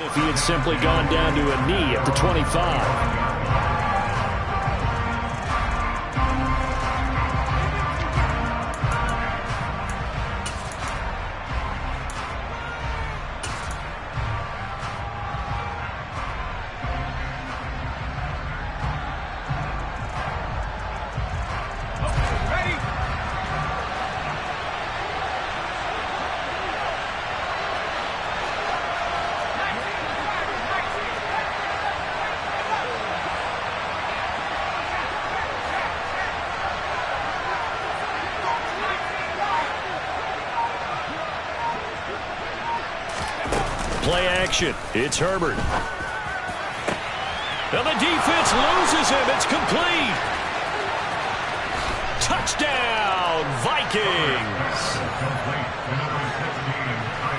if he had simply gone down to a knee at the 25. Play action. It's Herbert. And the defense loses him. It's complete. Touchdown, Vikings.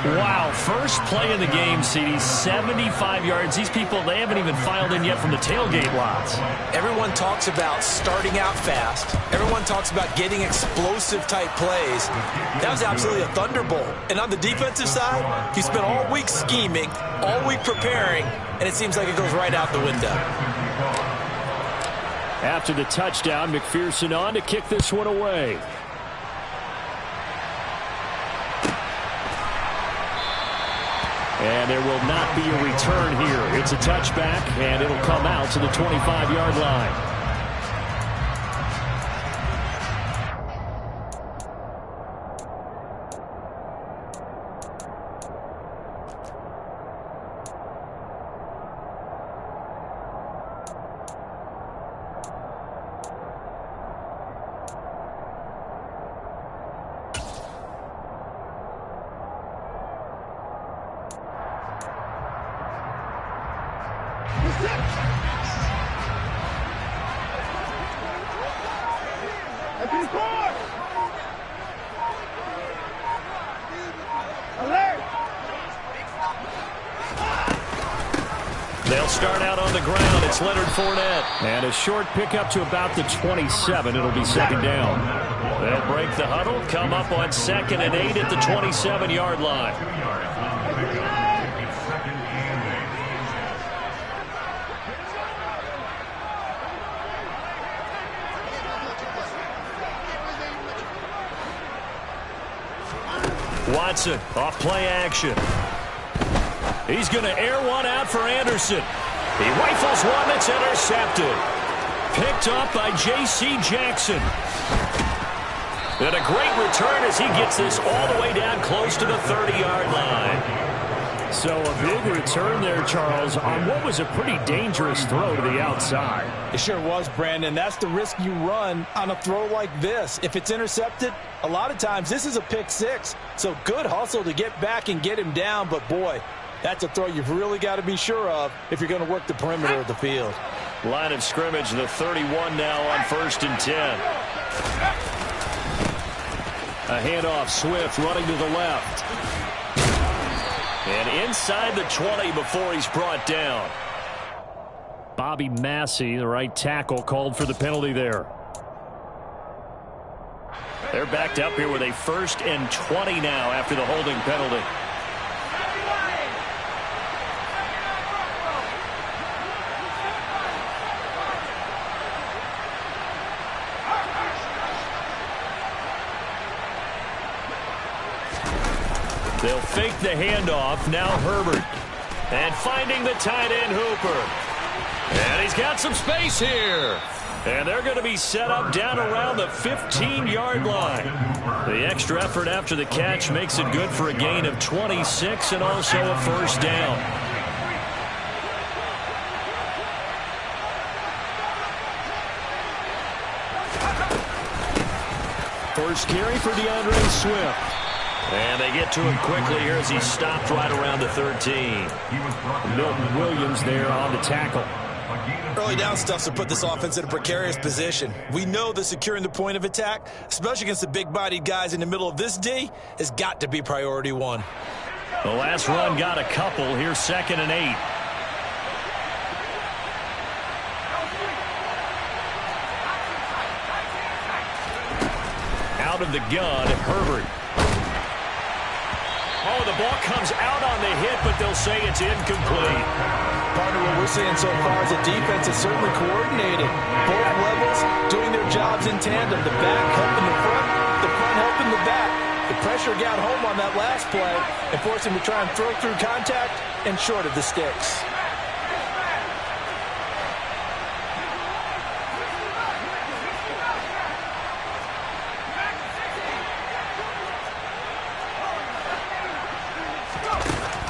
Wow, first play of the game, CD, 75 yards. These people, they haven't even filed in yet from the tailgate lots. Everyone talks about starting out fast. Everyone talks about getting explosive-type plays. That was absolutely a thunderbolt. And on the defensive side, he spent all week scheming, all week preparing, and it seems like it goes right out the window. After the touchdown, McPherson on to kick this one away. And there will not be a return here. It's a touchback, and it'll come out to the 25-yard line. They'll start out on the ground. It's Leonard Fournette. And a short pickup to about the 27. It'll be second down. They'll break the huddle, come up on 2nd and 8 at the 27-yard line. Watson off play action. He's going to air one out for Anderson. He rifles one that's intercepted. Picked up by J.C. Jackson. And a great return as he gets this all the way down close to the 30-yard line. So a big return there, Charles, on what was a pretty dangerous throw to the outside. It sure was, Brandon. That's the risk you run on a throw like this. If it's intercepted, a lot of times this is a pick six. So good hustle to get back and get him down. But, boy, that's a throw you've really got to be sure of if you're going to work the perimeter of the field. Line of scrimmage, the 31 now on 1st and 10. A handoff, Swift running to the left. And inside the 20 before he's brought down. Bobby Massey, the right tackle, called for the penalty there. They're backed up here with a 1st and 20 now after the holding penalty. They'll fake the handoff. Now Herbert. And finding the tight end Hooper. And he's got some space here. And they're going to be set up down around the 15-yard line. The extra effort after the catch makes it good for a gain of 26 and also a 1st down. First carry for DeAndre Swift. And they get to him quickly here as he stopped right around the 13. Milton Williams there on the tackle. Early down stuff to put this offense in a precarious position. We know that securing the point of attack, especially against the big-bodied guys in the middle of this D, has got to be priority one. The last run got a couple. Here's 2nd and 8. Out of the gun, Herbert. Oh, the ball comes out on the hit, but they'll say it's incomplete. Partner, what we're seeing so far is the defense is certainly coordinated. Both levels doing their jobs in tandem. The back helping the front helping the back. The pressure got home on that last play and forced him to try and throw through contact and short of the sticks.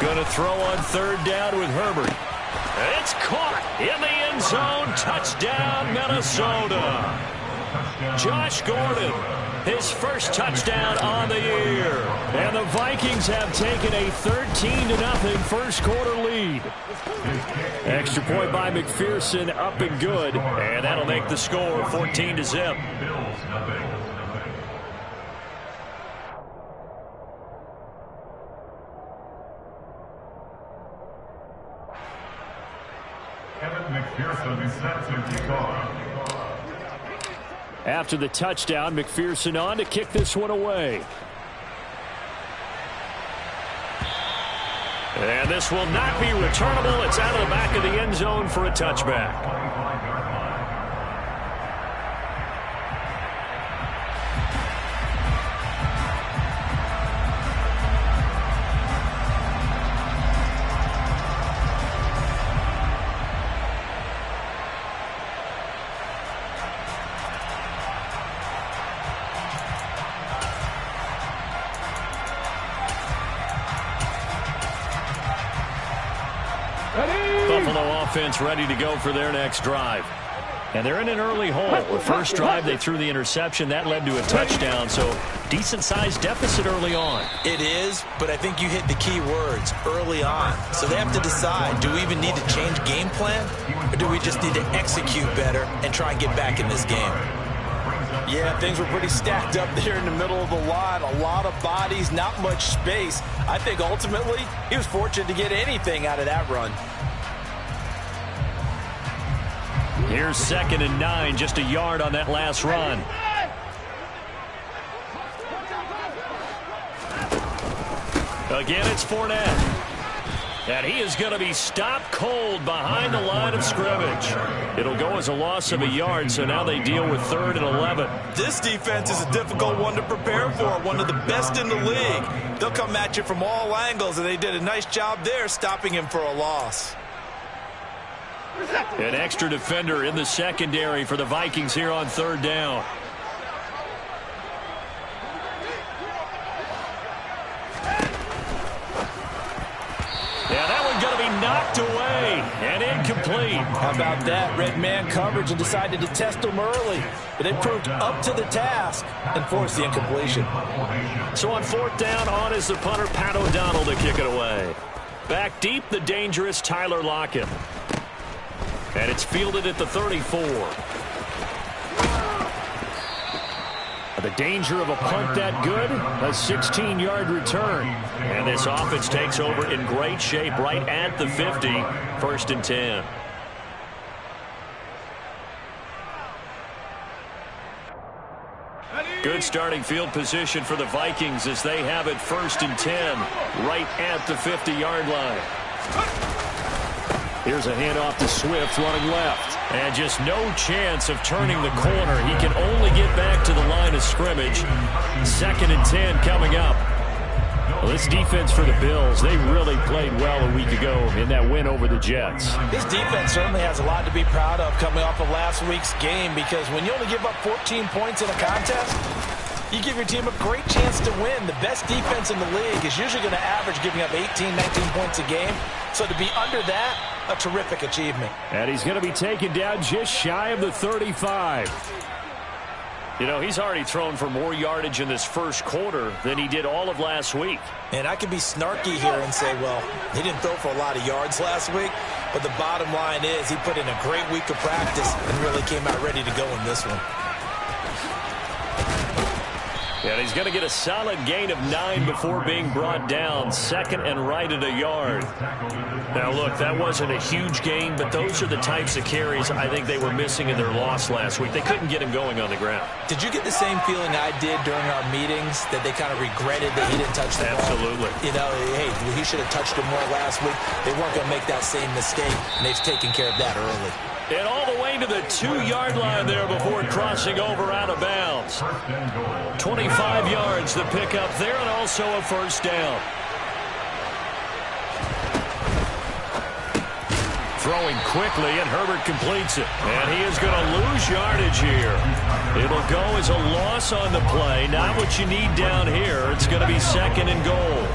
Going to throw on third down with Herbert. It's caught in the end zone. Touchdown, Minnesota. Josh Gordon, his first touchdown on the year. And the Vikings have taken a 13-0 first quarter lead. Extra point by McPherson, up and good. And that'll make the score 14-0. After the touchdown, McPherson on to kick this one away. And this will not be returnable. It's out of the back of the end zone for a touchback. Buffalo offense ready to go for their next drive. And they're in an early hole. The first drive, they threw the interception. That led to a touchdown, so decent-sized deficit early on. It is, but I think you hit the key words, early on. So they have to decide, do we even need to change game plan, or do we just need to execute better and try and get back in this game? Yeah, things were pretty stacked up there in the middle of the line. A lot of bodies, not much space. I think ultimately he was fortunate to get anything out of that run. Here's 2nd and 9, just a yard on that last run. Again, it's Fournette. And he is going to be stopped cold behind the line of scrimmage. It'll go as a loss of a yard, so now they deal with 3rd and 11. This defense is a difficult one to prepare for, one of the best in the league. They'll come at you from all angles, and they did a nice job there stopping him for a loss. An extra defender in the secondary for the Vikings here on 3rd down. Yeah, that one's going to be knocked away and incomplete. How about that? Red man coverage and decided to test them early. But they proved up to the task and forced the incompletion. So on 4th down, on is the punter, Pat O'Donnell, to kick it away. Back deep, the dangerous Tyler Lockett. And it's fielded at the 34. The danger of a punt that good, a 16-yard return. And this offense takes over in great shape right at the 50, 1st and 10. Good starting field position for the Vikings as they have it 1st and 10, right at the 50-yard line. Here's a handoff to Swift running left. And just no chance of turning the corner. He can only get back to the line of scrimmage. 2nd and 10 coming up. Well, this defense for the Bills, they really played well a week ago in that win over the Jets. This defense certainly has a lot to be proud of coming off of last week's game, because when you only give up 14 points in a contest, you give your team a great chance to win. The best defense in the league is usually going to average giving up 18, 19 points a game. So to be under that, a terrific achievement. And he's going to be taken down just shy of the 35. You know, he's already thrown for more yardage in this first quarter than he did all of last week. And I could be snarky here and say, well, he didn't throw for a lot of yards last week. But the bottom line is he put in a great week of practice and really came out ready to go in this one. And he's going to get a solid gain of 9 before being brought down. Second and right at a yard. Now, look, that wasn't a huge gain, but those are the types of carries I think they were missing in their loss last week. They couldn't get him going on the ground. Did you get the same feeling I did during our meetings, that they kind of regretted that he didn't touch the ball? Absolutely. You know, hey, he should have touched him more last week. They weren't going to make that same mistake, and they've taken care of that early. And all the way to the 2-yard line there before crossing over out of bounds. 25 yards the pickup there, and also a first down. Throwing quickly, and Herbert completes it. And he is going to lose yardage here. It'll go as a loss on the play. Not what you need down here. It's going to be second and goal.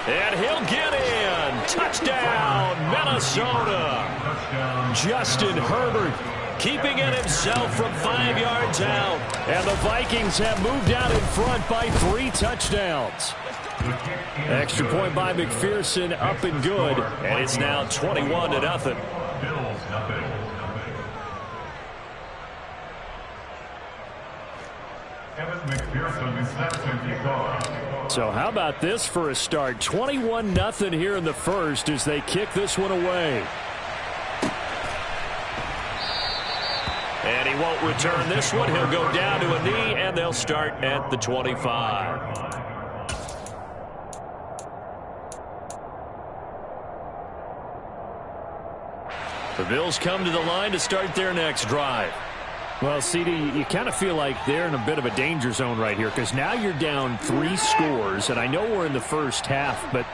And he'll get in. Touchdown, Minnesota. Justin Herbert keeping it himself from 5 yards out. And the Vikings have moved out in front by 3 touchdowns. Extra point by McPherson, up and good. And it's now 21-0. So how about this for a start? 21-0 here in the first as they kick this one away. And he won't return this one. He'll go down to a knee, and they'll start at the 25. The Bills come to the line to start their next drive. Well, CD, you kind of feel like they're in a bit of a danger zone right here because now you're down 3 scores, and I know we're in the first half, but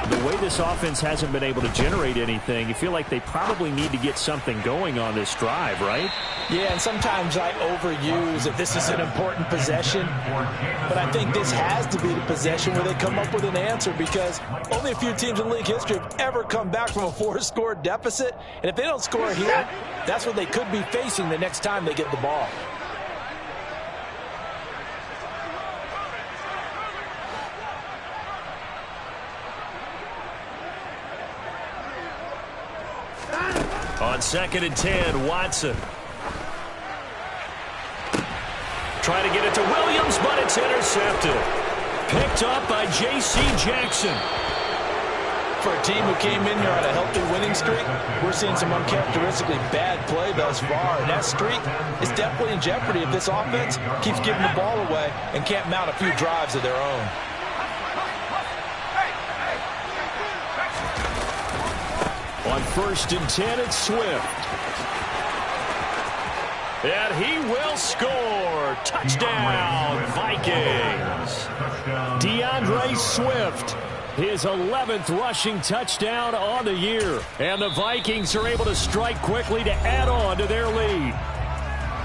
the way this offense hasn't been able to generate anything, you feel like they probably need to get something going on this drive, right? Yeah, and sometimes I overuse that this is an important possession, but I think this has to be the possession where they come up with an answer because only a few teams in league history have ever come back from a 4-score deficit, and if they don't score here, that's what they could be facing the next time they get the ball. On 2nd and 10, Watson. Trying to get it to Williams, but it's intercepted. Picked up by J.C. Jackson. For a team who came in here on a healthy winning streak, we're seeing some uncharacteristically bad play thus far. And that streak is definitely in jeopardy if this offense keeps giving the ball away and can't mount a few drives of their own. On 1st and 10, it's Swift. And he will score. Touchdown, Vikings. DeAndre Swift, his 11th rushing touchdown on the year. And the Vikings are able to strike quickly to add on to their lead.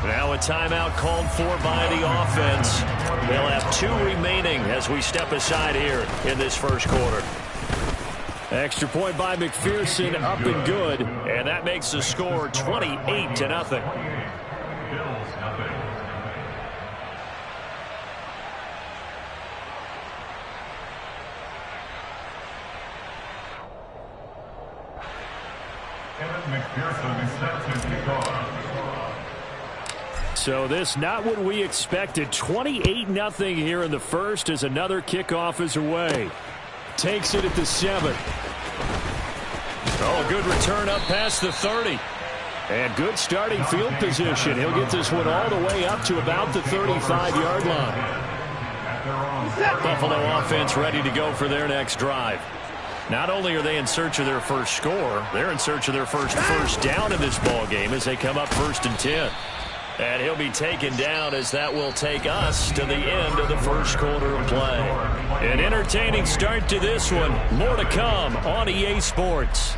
Now a timeout called for by the offense. They'll have 2 remaining as we step aside here in this first quarter. Extra point by McPherson, up and good. And that makes the score 28-0. So this not what we expected. 28-0 here in the first as another kickoff is away. Takes it at the 7. Oh, good return up past the 30. And good starting field position. He'll get this one all the way up to about the 35-yard line. Buffalo offense ready to go for their next drive. Not only are they in search of their first score, they're in search of their first down in this ball game as they come up 1st and 10. And he'll be taken down as that will take us to the end of the first quarter of play. An entertaining start to this one. More to come on EA Sports.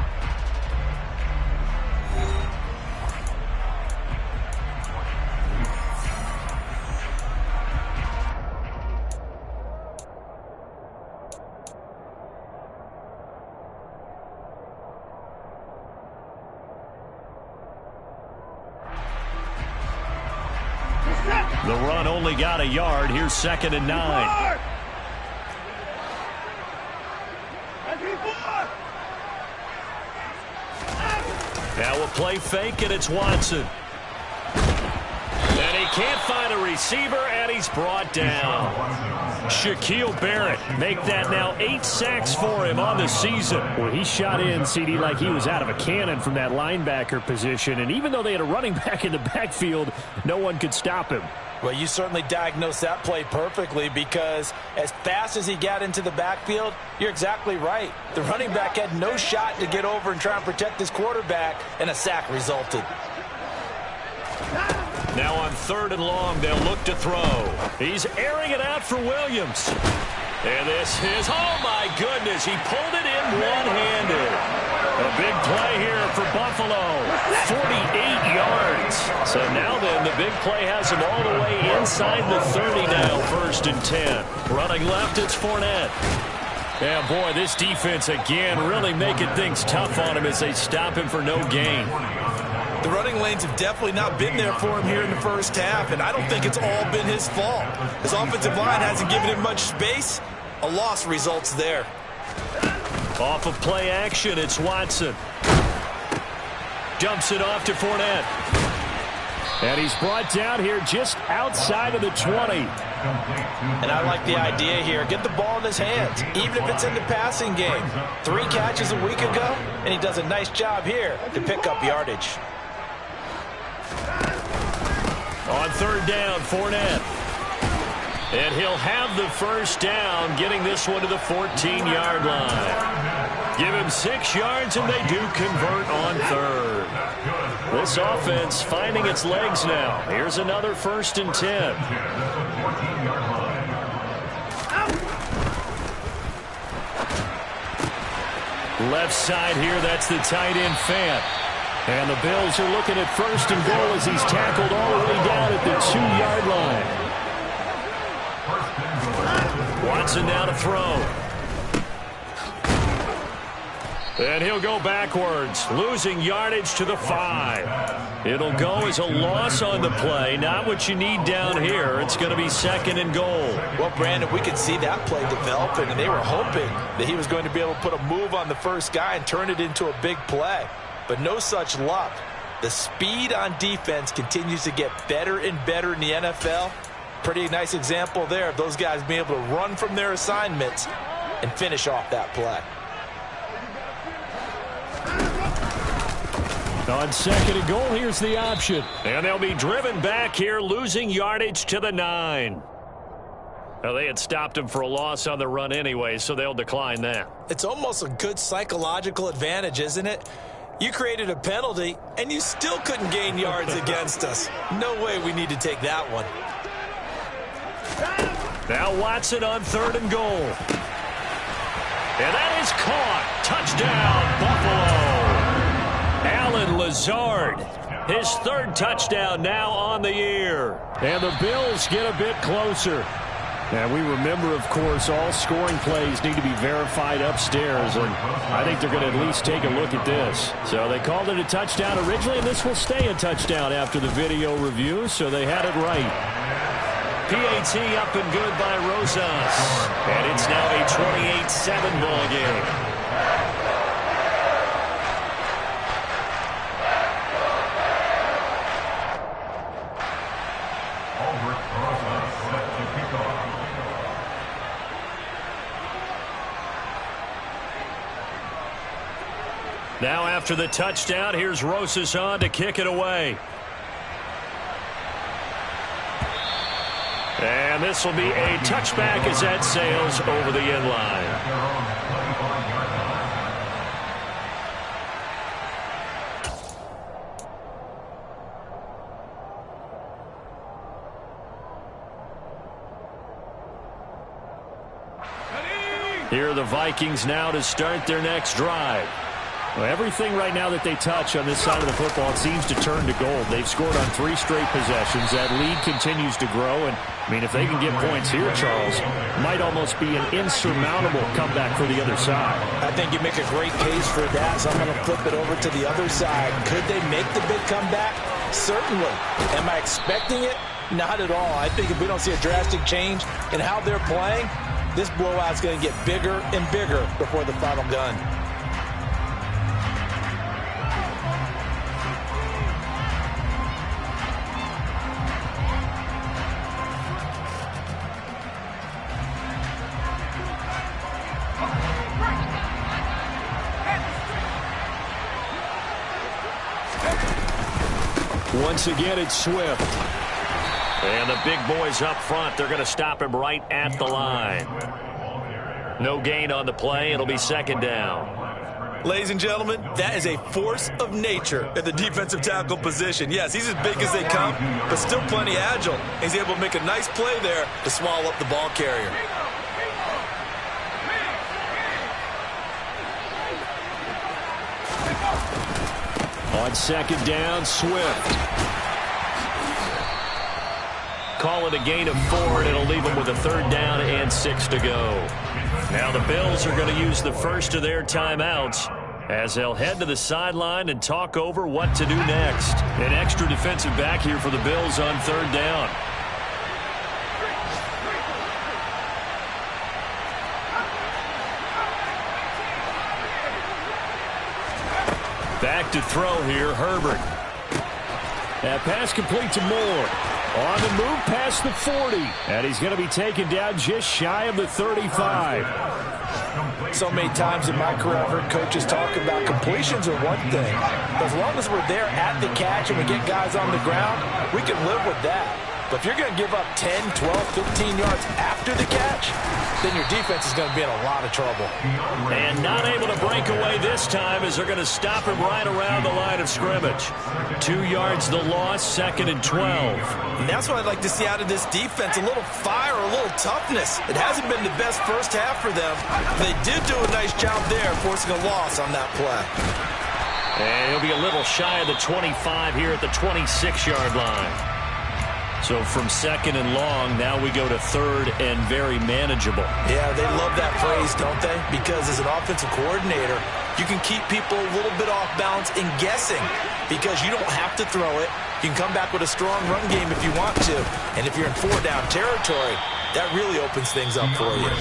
The run only got a yard. Here's 2nd and 9. Now a play fake, and it's Watson. And he can't find a receiver, and he's brought down. Shaquille Barrett make that now 8 sacks for him on the season. Well, he shot in, CD, like he was out of a cannon from that linebacker position. And even though they had a running back in the backfield, no one could stop him. Well, you certainly diagnosed that play perfectly, because as fast as he got into the backfield, you're exactly right. The running back had no shot to get over and try and protect his quarterback, and a sack resulted. Now on 3rd and long, they'll look to throw. He's airing it out for Williams. And this is, oh my goodness, he pulled it in one-handed. A big play here for Buffalo, 48 yards. So now then, the big play has him all the way inside the 30 now, 1st and 10. Running left, it's Fournette. Yeah, boy, this defense again really making things tough on him as they stop him for no gain. The running lanes have definitely not been there for him here in the first half, and I don't think it's all been his fault. His offensive line hasn't given him much space. A loss results there. Off of play action, it's Watson. Dumps it off to Fournette. And he's brought down here just outside of the 20. And I like the idea here. Get the ball in his hands, even if it's in the passing game. 3 catches a week ago, and he does a nice job here to pick up yardage. On 3rd down, Fournette. And he'll have the first down, getting this one to the 14-yard line. Give him 6 yards, and they do convert on 3rd. This offense finding its legs now. Here's another 1st and 10. Left side here, that's the tight end Fant. And the Bills are looking at 1st and goal as he's tackled all the way down at the 2-yard line. Watson down to throw. And he'll go backwards, losing yardage to the 5. It'll go as a loss on the play. Not what you need down here. It's going to be 2nd and goal. Well, Brandon, we could see that play developing, and they were hoping that he was going to be able to put a move on the first guy and turn it into a big play. But no such luck. The speed on defense continues to get better and better in the NFL. Pretty nice example there of those guys being able to run from their assignments and finish off that play. On 2nd and goal, here's the option. And they'll be driven back here, losing yardage to the 9. Well, they had stopped him for a loss on the run anyway, so they'll decline that. It's almost a good psychological advantage, isn't it? You created a penalty, and you still couldn't gain yards against us. No way we need to take that one. Now Watson on 3rd and goal. And that is caught. Touchdown, Buffalo. Allen Lazard, his 3rd touchdown now on the year. And the Bills get a bit closer. And we remember, of course, all scoring plays need to be verified upstairs. And I think they're going to at least take a look at this. So they called it a touchdown originally, and this will stay a touchdown after the video review. So they had it right. PAT up and good by Rosas. And it's now a 28-7 ball game. Now after the touchdown, here's Rosas on to kick it away. And this will be a touchback as that sails over the end line. Here are the Vikings now to start their next drive. Well, everything right now that they touch on this side of the football seems to turn to gold. They've scored on 3 straight possessions. That lead continues to grow. And, I mean, if they can get points here, Charles, might almost be an insurmountable comeback for the other side. I think you make a great case for that, so I'm going to flip it over to the other side. Could they make the big comeback? Certainly. Am I expecting it? Not at all. I think if we don't see a drastic change in how they're playing, this blowout's going to get bigger and bigger before the final gun. Once again, it's Swift. And the big boys up front, they're going to stop him right at the line. No gain on the play. It'll be second down. Ladies and gentlemen, that is a force of nature at the defensive tackle position. Yes, he's as big as they come, but still plenty agile. He's able to make a nice play there to swallow up the ball carrier. On second down, Swift. Call it a gain of 4, and it'll leave them with a third down and 6 to go. Now the Bills are going to use the first of their timeouts as they'll head to the sideline and talk over what to do next. An extra defensive back here for the Bills on third down. Back to throw here, Herbert. That pass complete to Moore. On the move past the 40. And he's going to be taken down just shy of the 35. So many times in my career, I've heard coaches talk about completions are one thing. As long as we're there at the catch and we get guys on the ground, we can live with that. But if you're going to give up 10, 12, 15 yards after the catch, then your defense is going to be in a lot of trouble. And not able to break away this time as they're going to stop him right around the line of scrimmage. 2 yards the loss, second and 12. And that's what I'd like to see out of this defense, a little fire, a little toughness. It hasn't been the best first half for them. They did do a nice job there forcing a loss on that play. And he'll be a little shy of the 25 here at the 26-yard line. So from second and long, now we go to third and very manageable. Yeah, they love that phrase, don't they? Because as an offensive coordinator, you can keep people a little bit off balance and guessing because you don't have to throw it. You can come back with a strong run game if you want to. And if you're in 4-down territory, that really opens things up for you.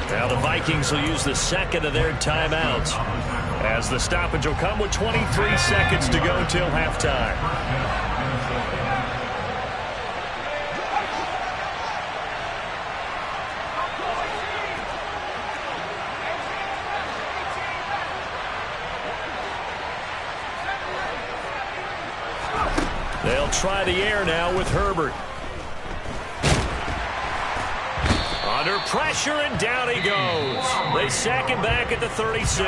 Now the Vikings will use the second of their timeouts as the stoppage will come with 23 seconds to go till halftime. They'll try the air now with Herbert. Under pressure, and down he goes. They sack him back at the 36.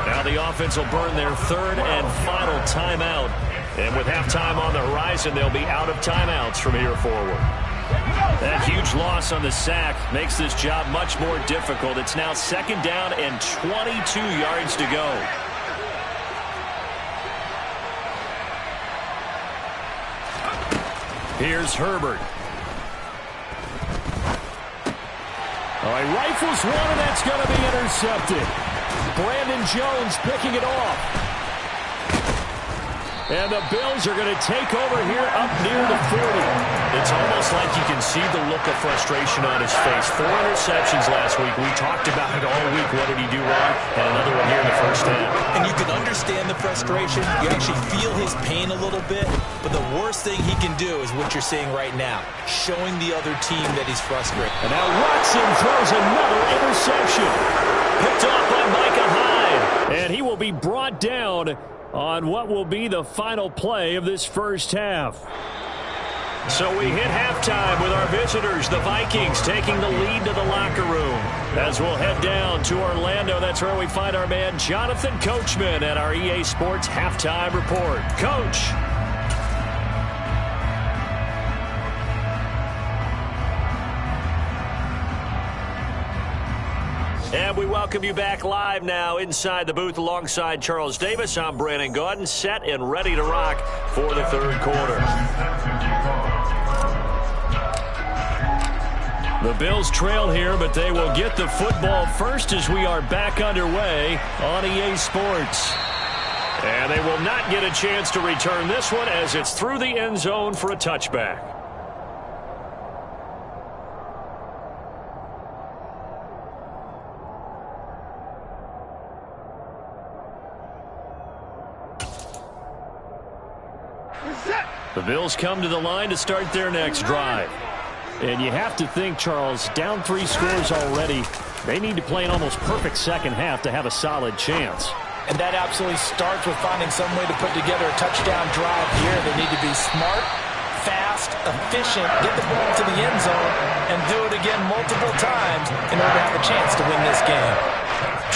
Now the offense will burn their third and final timeout. And with halftime on the horizon, they'll be out of timeouts from here forward. That huge loss on the sack makes this job much more difficult. It's now second down and 22 yards to go. Here's Herbert. All right, rifles one, and that's going to be intercepted. Brandon Jones picking it off. And the Bills are going to take over here up near the 40. It's almost like you can see the look of frustration on his face. 4 interceptions last week. We talked about it all week. What did he do wrong? And another one here in the first half. And you can understand the frustration. You actually feel his pain a little bit. But the worst thing he can do is what you're seeing right now, showing the other team that he's frustrated. And now Watson throws another interception. Picked off by Micah Hyde. And he will be brought down on what will be the final play of this first half. So we hit halftime with our visitors, the Vikings, taking the lead to the locker room. As we'll head down to Orlando, that's where we find our man Jonathan Coachman at our EA Sports Halftime Report. Coach. And we welcome you back live now inside the booth alongside Charles Davis. I'm Brandon Gaudin, set and ready to rock for the third quarter. The Bills trail here, but they will get the football first as we are back underway on EA Sports. And they will not get a chance to return this one as it's through the end zone for a touchback. The Bills come to the line to start their next drive. And you have to think, Charles, down 3 scores already. They need to play an almost perfect second half to have a solid chance. And that absolutely starts with finding some way to put together a touchdown drive here. They need to be smart, fast, efficient, get the ball to the end zone, and do it again multiple times in order to have a chance to win this game.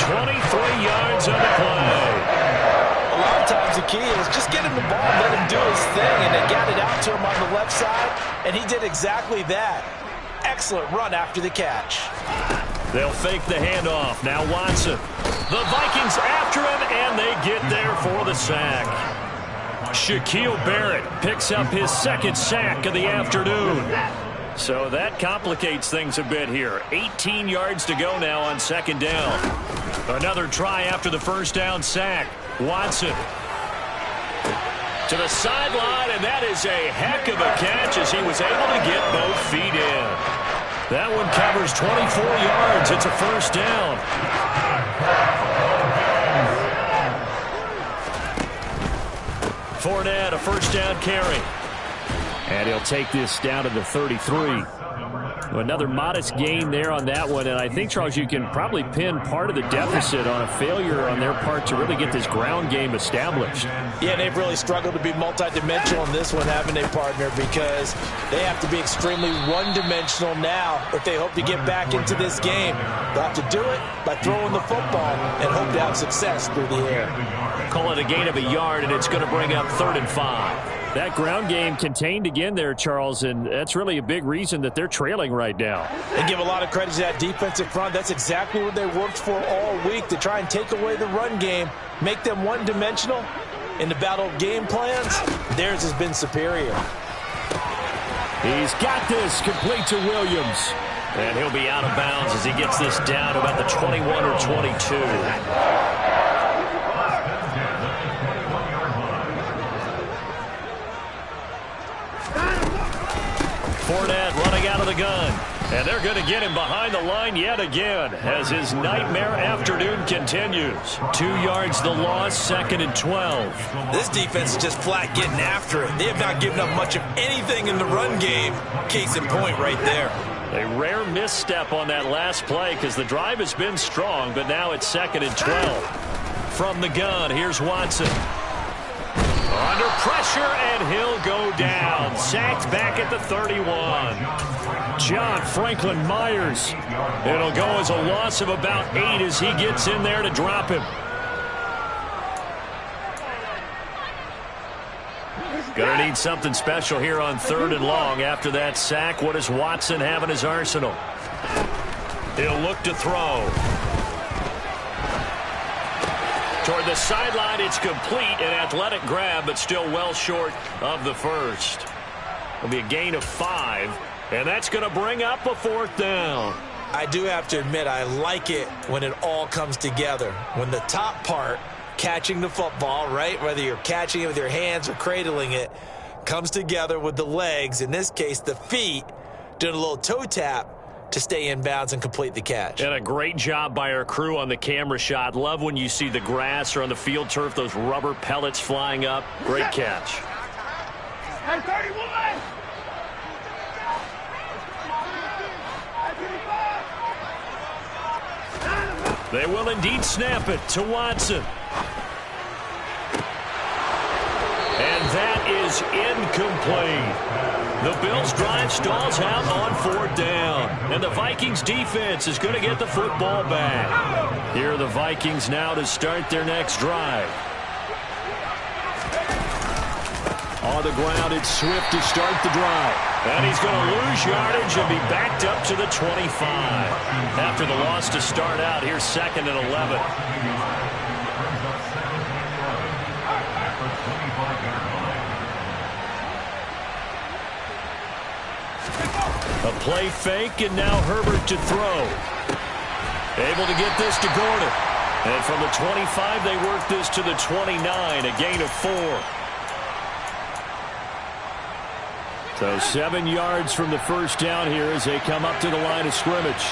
23 yards on the play. A lot of times the key is just get him the ball, let him do his thing, and they got it out to him on the left side, and he did exactly that. Excellent run after the catch. They'll fake the handoff. Now Watson. The Vikings after him, and they get there for the sack. Shaquille Barrett picks up his second sack of the afternoon. So that complicates things a bit here. 18 yards to go now on second down. Another try after the first down sack. Watson to the sideline, and that is a heck of a catch as he was able to get both feet in. That one covers 24 yards. It's a first down. Fournette, a first down carry. And he'll take this down to the 33. Another modest gain there on that one, and I think, Charles, you can probably pin part of the deficit on a failure on their part to really get this ground game established. Yeah, they've really struggled to be multidimensional in this one, haven't they, partner, because they have to be extremely one-dimensional now if they hope to get back into this game. They'll have to do it by throwing the football and hope to have success through the air. Call it a gain of a yard, and it's going to bring up 3rd and 5. That ground game contained again there, Charles, and that's really a big reason that they're trailing right now. They give a lot of credit to that defensive front. That's exactly what they worked for all week, to try and take away the run game, make them one-dimensional. In the battle of game plans, theirs has been superior. He's got this complete to Williams. And he'll be out of bounds as he gets this down to about the 21 or 22. Fournette running out of the gun. And they're going to get him behind the line yet again as his nightmare afternoon continues. 2 yards the loss, 2nd and 12. This defense is just flat getting after it. They have not given up much of anything in the run game. Case in point right there. A rare misstep on that last play because the drive has been strong, but now it's 2nd and 12. From the gun, here's Watson. Under pressure, and he'll go down. Sacked back at the 31. John Franklin Myers. It'll go as a loss of about 8 as he gets in there to drop him. Gonna need something special here on 3rd and long. After that sack, what does Watson have in his arsenal? He'll look to throw. Toward the sideline, it's complete. An athletic grab, but still well short of the first. It'll be a gain of 5, and that's going to bring up a 4th down. I do have to admit, I like it when it all comes together. When the top part, catching the football, right, whether you're catching it with your hands or cradling it, comes together with the legs, in this case the feet, doing a little toe tap to stay in bounds and complete the catch. And a great job by our crew on the camera shot. Love when you see the grass or on the field turf, those rubber pellets flying up. Great catch. They will indeed snap it to Watson. And that is incomplete. The Bills' drive stalls out on 4th down. And the Vikings defense is going to get the football back. Here are the Vikings now to start their next drive. On the ground, it's Swift to start the drive. And he's going to lose yardage and be backed up to the 25. After the loss to start out, here's 2nd and 11. A play fake, and now Herbert to throw. Able to get this to Gordon. And from the 25, they work this to the 29, a gain of 4. So 7 yards from the first down here as they come up to the line of scrimmage.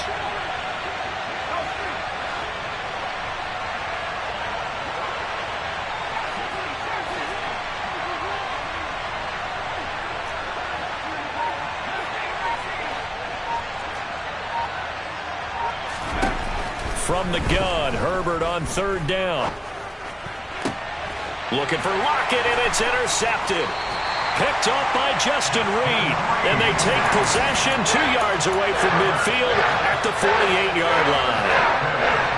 From the gun, Herbert on 3rd down. Looking for Lockett, and it's intercepted. Picked up by Justin Reed. And they take possession 2 yards away from midfield at the 48-yard line.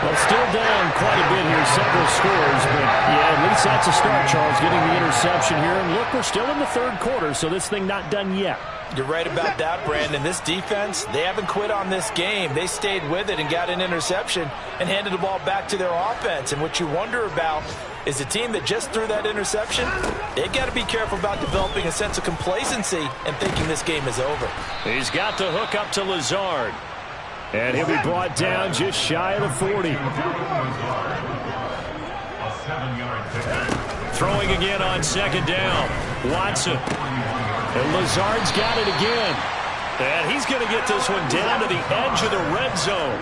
Well, still down quite a bit here, several scores. But, yeah, at least that's a start, Charles, getting the interception here. And, look, we're still in the third quarter, so this thing not done yet. You're right about that, Brandon. This defense, they haven't quit on this game. They stayed with it and got an interception and handed the ball back to their offense. And what you wonder about is the team that just threw that interception, they've got to be careful about developing a sense of complacency and thinking this game is over. He's got the hook up to Lazard. And he'll be brought down just shy of the 40. Throwing again on second down. Watson. And Lazard's got it again. And he's going to get this one down to the edge of the red zone.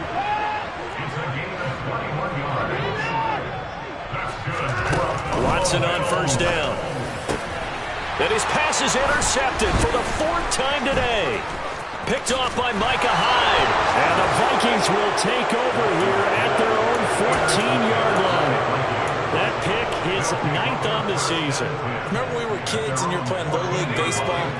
Watson on first down. And his pass is intercepted for the 4th time today. Picked off by Micah Hyde. And the Vikings will take over here at their own 14-yard line. That pick is 9th on the season. Remember we were kids and you were playing Little League Baseball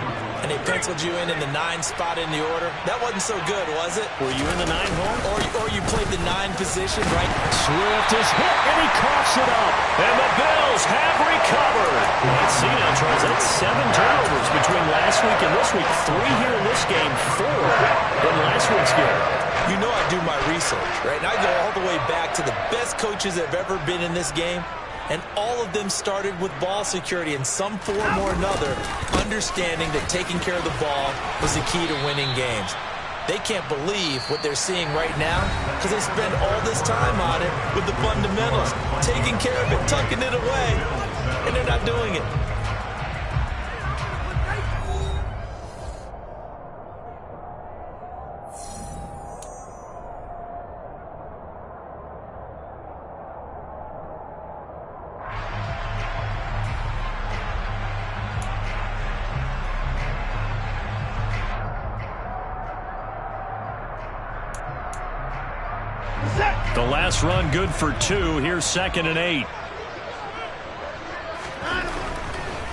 and they penciled you in the 9 spot in the order? That wasn't so good, was it? Were you in the 9 hole? Or you played the 9 position, right? Swift is hit, and he coughs it up. And the Bills have recovered. Let's see now, Charles. That's 7 turnovers between last week and this week. 3 here in this game, 4 in last week's game. You know I do my research, right? And I go all the way back to the best coaches that have ever been in this game. And all of them started with ball security in some form or another, understanding that taking care of the ball was the key to winning games. They can't believe what they're seeing right now because they spend all this time on it with the fundamentals, taking care of it, tucking it away, and they're not doing it. The last run good for 2. Here's 2nd and 8.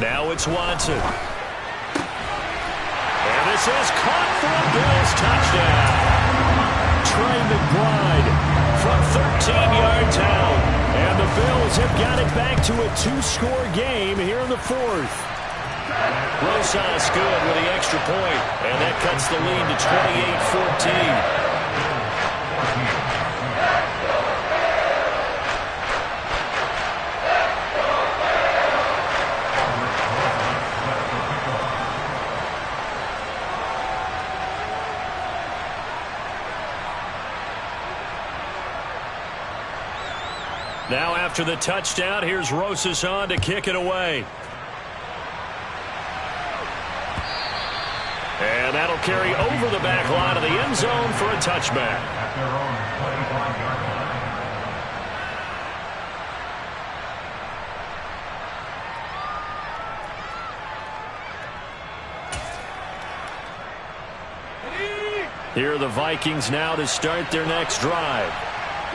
Now it's Watson. And this is caught for a Bills touchdown. Trey McBride from 13 yards out. And the Bills have got it back to a 2-score game here in the 4th. Rosas good with the extra point. And that cuts the lead to 28-14. Now after the touchdown, here's Rosas on to kick it away. And that'll carry over the back line of the end zone for a touchback. Here are the Vikings now to start their next drive.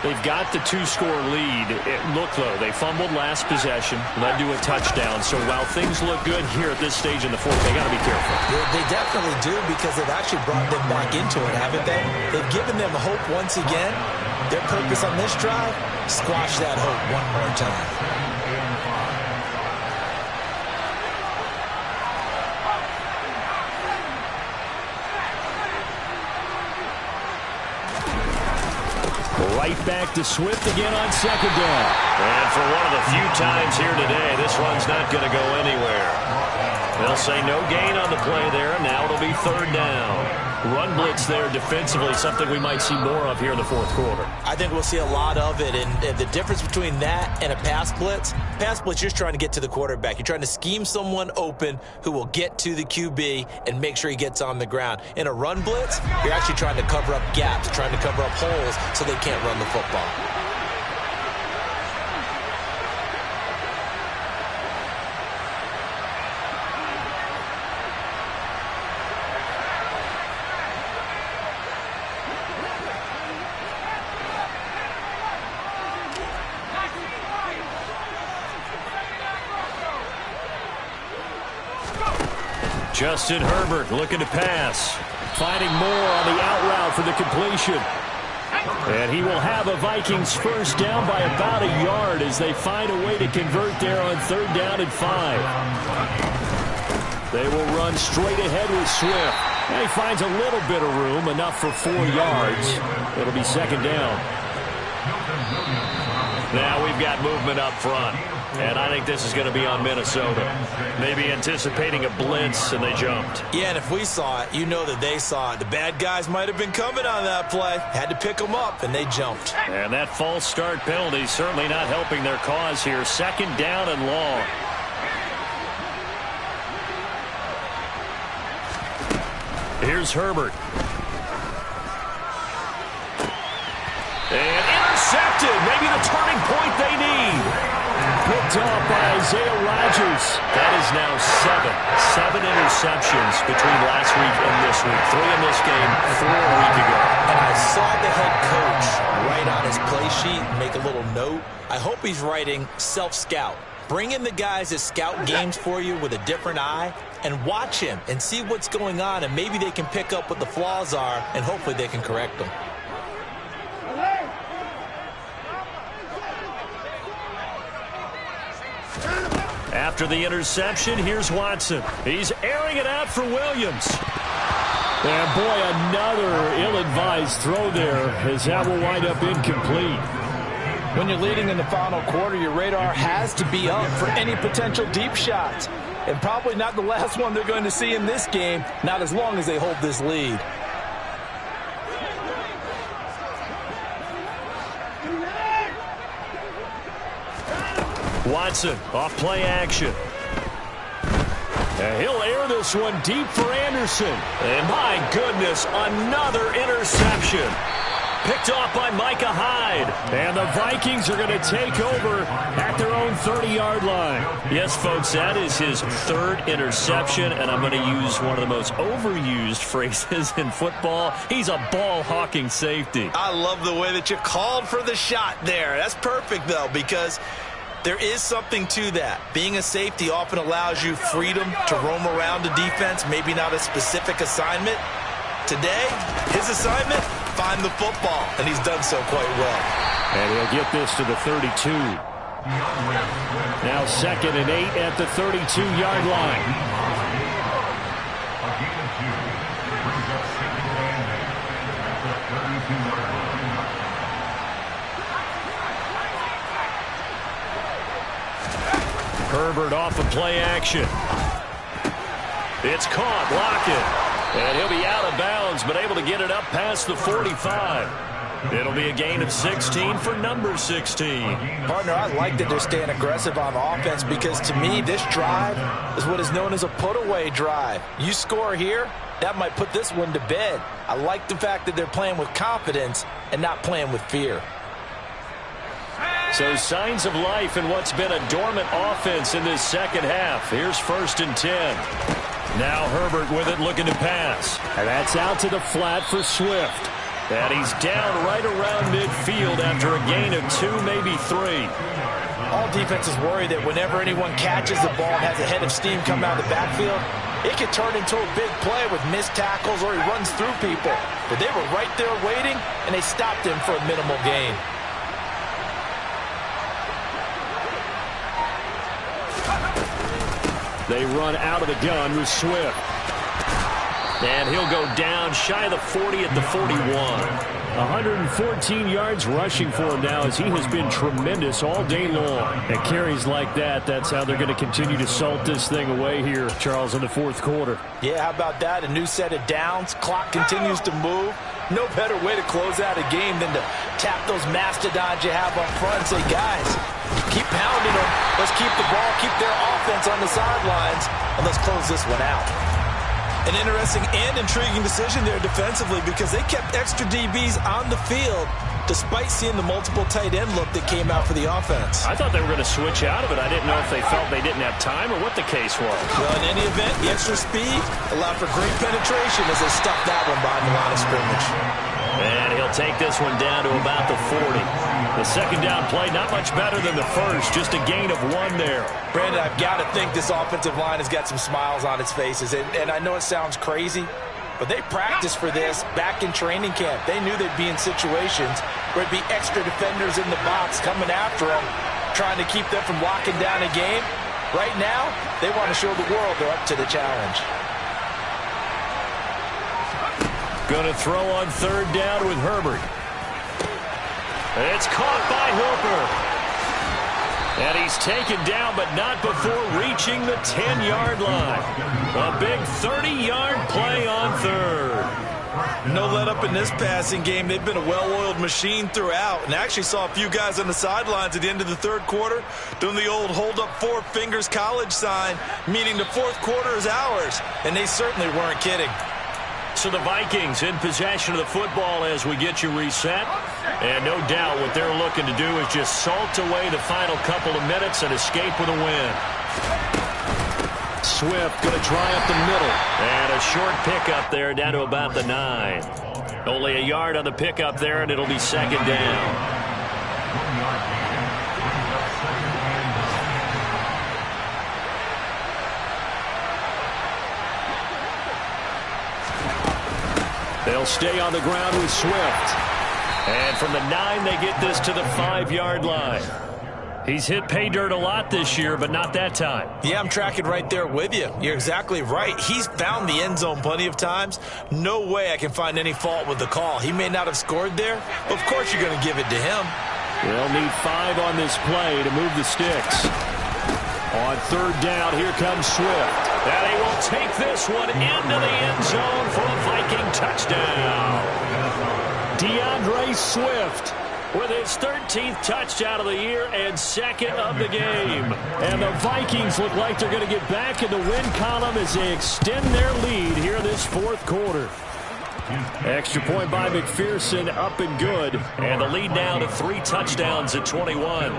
They've got the 2-score lead. Look, though, they fumbled last possession, led to a touchdown. So while things look good here at this stage in the 4th, they got to be careful. They definitely do because they've actually brought them back into it, haven't they? They've given them hope once again. Their purpose on this drive, squash that hope one more time. Right back to Swift again on second down. And for one of the few times here today, this one's not going to go anywhere. They'll say no gain on the play there. Now it'll be 3rd down. Run blitz there defensively, something we might see more of here in the 4th quarter. I think we'll see a lot of it. And the difference between that and a pass blitz, you're just trying to get to the quarterback. You're trying to scheme someone open who will get to the QB and make sure he gets on the ground. In a run blitz, you're actually trying to cover up gaps, trying to cover up holes so they can't run the football. Justin Herbert looking to pass. Finding more on the out route for the completion. And he will have a Vikings first down by about a yard as they find a way to convert there on 3rd down and 5. They will run straight ahead with Swift. And he finds a little bit of room, enough for 4 yards. It'll be 2nd down. Now we've got movement up front. And I think this is going to be on Minnesota. Maybe anticipating a blitz, and they jumped. Yeah, and if we saw it, you know that they saw it. The bad guys might have been coming on that play. Had to pick them up, and they jumped. And that false start penalty certainly not helping their cause here. 2nd down and long. Here's Herbert. And intercepted. Maybe the turning point they need. Picked off by Isaiah Rodgers. That is now 7 interceptions between last week and this week. 3 in this game, 4 a week ago. And I saw the head coach write on his play sheet and make a little note. I hope he's writing self-scout. Bring in the guys that scout games for you with a different eye and watch him and see what's going on, and maybe they can pick up what the flaws are, and hopefully they can correct them. After the interception, here's Watson. He's airing it out for Williams. And boy, another ill-advised throw there, as that will wind up incomplete. When you're leading in the final quarter, your radar has to be up for any potential deep shots. And probably not the last one they're going to see in this game, not as long as they hold this lead. Watson off play action. And he'll air this one deep for Anderson. And my goodness, another interception. Picked off by Micah Hyde. And the Vikings are going to take over at their own 30-yard line. Yes, folks, that is his 3rd interception, and I'm going to use one of the most overused phrases in football. He's a ball-hawking safety. I love the way that you called for the shot there. That's perfect, though, because there is something to that. Being a safety often allows you freedom to roam around the defense, maybe not a specific assignment. Today, his assignment, find the football, and he's done so quite well. And he'll get this to the 32. Now 2nd and 8 at the 32-yard line. Herbert off of play action. It's caught. Lockett. And he'll be out of bounds, but able to get it up past the 45. It'll be a gain of 16 for number 16. Partner, I like that they're staying aggressive on offense because, to me, this drive is what is known as a put-away drive. You score here, that might put this one to bed. I like the fact that they're playing with confidence and not playing with fear. So signs of life in what's been a dormant offense in this 2nd half. Here's 1st and 10. Now Herbert with it, looking to pass. And that's out to the flat for Swift. And he's down right around midfield after a gain of 2, maybe 3. All defenses worry that whenever anyone catches the ball and has a head of steam come out of the backfield, it could turn into a big play with missed tackles or he runs through people. But they were right there waiting, and they stopped him for a minimal gain. They run out of the gun with Swift. And he'll go down shy of the 40 at the 41. 114 yards rushing for him now as he has been tremendous all day long. And carries like that, that's how they're going to continue to salt this thing away here, Charles, in the 4th quarter. Yeah, how about that? A new set of downs. Clock continues to move. No better way to close out a game than to tap those mastodons you have up front and say, guys, keep pounding them. Let's keep the ball, keep their offense on the sidelines, and let's close this one out. An interesting and intriguing decision there defensively because they kept extra DBs on the field despite seeing the multiple tight end look that came out for the offense. I thought they were going to switch out of it. I didn't know if they felt they didn't have time or what the case was. Well, in any event, the extra speed allowed for great penetration as they stuffed that one behind the line of scrimmage. And he'll take this one down to about the 40. The second down play, not much better than the first, just a gain of 1 there. Brandon, I've got to think this offensive line has got some smiles on its faces. And I know it sounds crazy, but they practiced for this back in training camp. They knew they'd be in situations where it'd be extra defenders in the box coming after them, trying to keep them from locking down a game. Right now, they want to show the world they're up to the challenge. Going to throw on third down with Herbert. It's caught by Hooper. And he's taken down, but not before reaching the 10-yard line. A big 30-yard play on third. No let up in this passing game. They've been a well-oiled machine throughout. And I actually saw a few guys on the sidelines at the end of the third quarter doing the old hold up 4 fingers college sign, meaning the fourth quarter is ours. And they certainly weren't kidding. So the Vikings in possession of the football as we get you reset. And no doubt what they're looking to do is just salt away the final couple of minutes and escape with a win. Swift going to try up the middle. And a short pickup there down to about the 9. Only a yard on the pickup there, and it'll be second down. They'll stay on the ground with Swift. And from the 9, they get this to the 5-yard line. He's hit pay dirt a lot this year, but not that time. Yeah, I'm tracking right there with you. You're exactly right. He's found the end zone plenty of times. No way I can find any fault with the call. He may not have scored there, but of course you're going to give it to him. They'll need 5 on this play to move the sticks. On third down, here comes Swift. And he will take this one into the end zone for a Viking touchdown. DeAndre Swift with his 13th touchdown of the year and second of the game. And the Vikings look like they're going to get back in the win column as they extend their lead here this fourth quarter. Extra point by McPherson, up and good. And the lead now to 3 touchdowns at 21.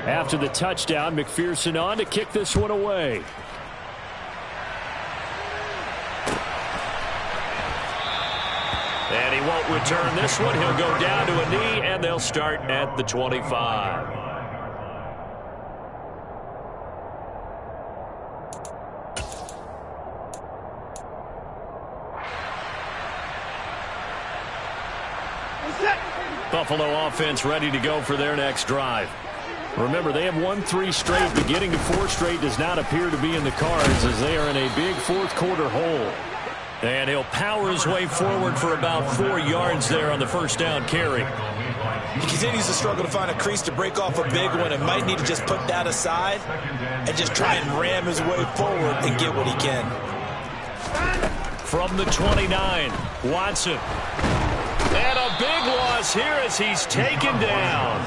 After the touchdown, McPherson on to kick this one away. And he won't return this one. He'll go down to a knee, and they'll start at the 25. Buffalo offense ready to go for their next drive. Remember, they have won 3 straight, but getting to 4 straight does not appear to be in the cards as they are in a big fourth quarter hole. And he'll power his way forward for about 4 yards there on the first down carry. He continues to struggle to find a crease to break off a big one and might need to just put that aside and just try and ram his way forward and get what he can. From the 29, Watson. And a big loss here as he's taken down.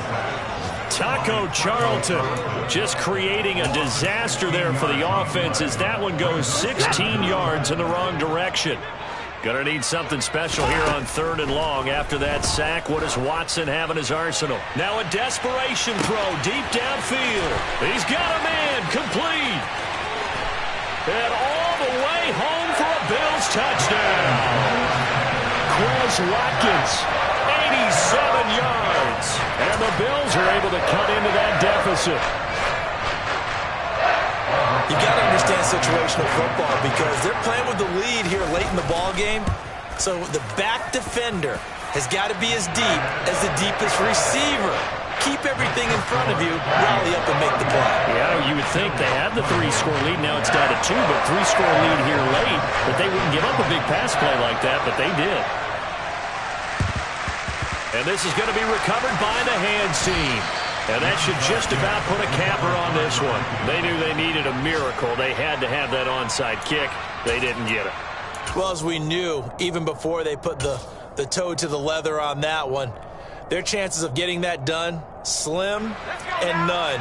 Taco Charlton just creating a disaster there for the offense as that one goes 16 yards in the wrong direction. Gonna need something special here on third and long after that sack. What does Watson have in his arsenal? Now a desperation throw deep downfield. He's got a man complete. And all the way home for a Bills touchdown. Quez Watkins, 87 yards. and the Bills are able to cut into that deficit. You got to understand situational football because they're playing with the lead here late in the ball game. So the back defender has got to be as deep as the deepest receiver. Keep everything in front of you, rally up and make the play. Yeah, you would think they had the 3-score lead. Now it's down to 2, but 3-score lead here late. But they wouldn't give up a big pass play like that, but they did. And this is going to be recovered by the hands team. And that should just about put a capper on this one. They knew they needed a miracle. They had to have that onside kick. They didn't get it. Well, as we knew, even before they put the toe to the leather on that one, their chances of getting that done, slim and none.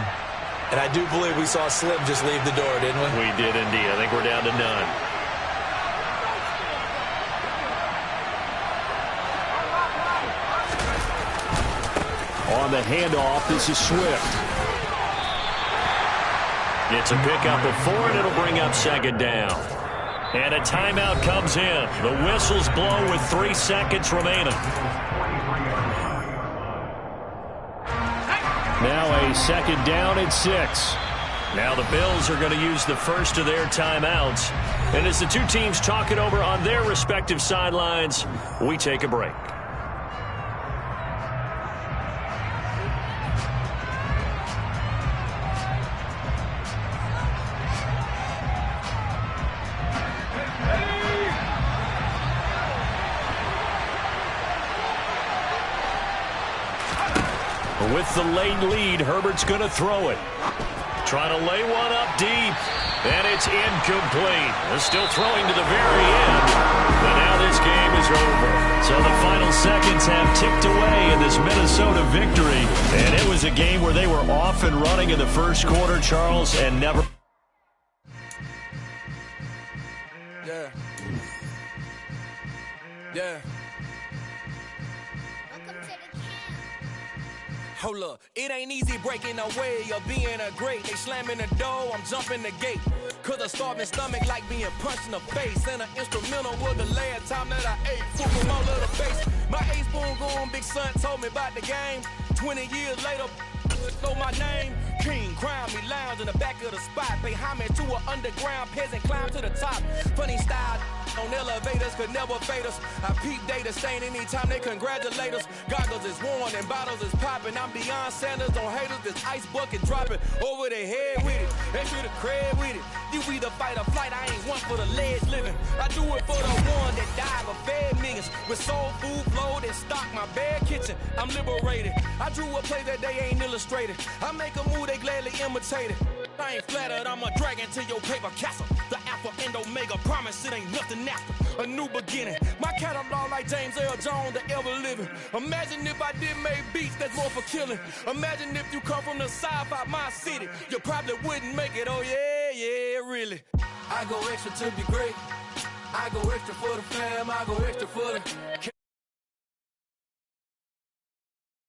And I do believe we saw Slim just leave the door, didn't we? We did indeed. I think we're down to none. On the handoff, this is Swift. Gets a pickup of 4, and it'll bring up second down. And a timeout comes in. The whistles blow with 3 seconds remaining. Now a second down and 6. Now the Bills are going to use the first of their timeouts. And as the two teams talk it over on their respective sidelines, we take a break. With the late lead, Herbert's going to throw it. Trying to lay one up deep, and it's incomplete. They're still throwing to the very end, but now this game is over. So the final seconds have ticked away in this Minnesota victory, and it was a game where they were off and running in the first quarter, Charles, and never... Yeah. Hold up, it ain't easy breaking away or being a great. They slamming the door, I'm jumping the gate. Cause a starving stomach like being punched in the face. And an instrumental was the last time that I ate. Football all of the face. My A-spoon going, big son told me about the game. 20 years later, know my name. King, crown me, lounge in the back of the spot. Pay homage to an underground peasant, climb to the top. Funny style on elevators could never fade us. I peep data stain anytime they congratulate us. Goggles is worn and bottles is popping. I'm beyond Sanders on haters. This ice bucket dropping over their head with it. Extra the cred with it. You either fight or flight. I ain't one for the ledge living. I do it for the one that died or fed millions. With soul food flowed and stock my bare kitchen. I'm liberated. I drew a play that they ain't illustrated. I make a move they gladly imitate it. I ain't flattered, I'm a dragon to your paper castle. The Alpha and Omega, promise it ain't nothing after. A new beginning. My catalog like James Earl Jones, the ever living. Imagine if I did make beats that's more for killing. Imagine if you come from the south out my city. You probably wouldn't make it, oh yeah, really. I go extra to be great. I go extra for the fam, I go extra for the...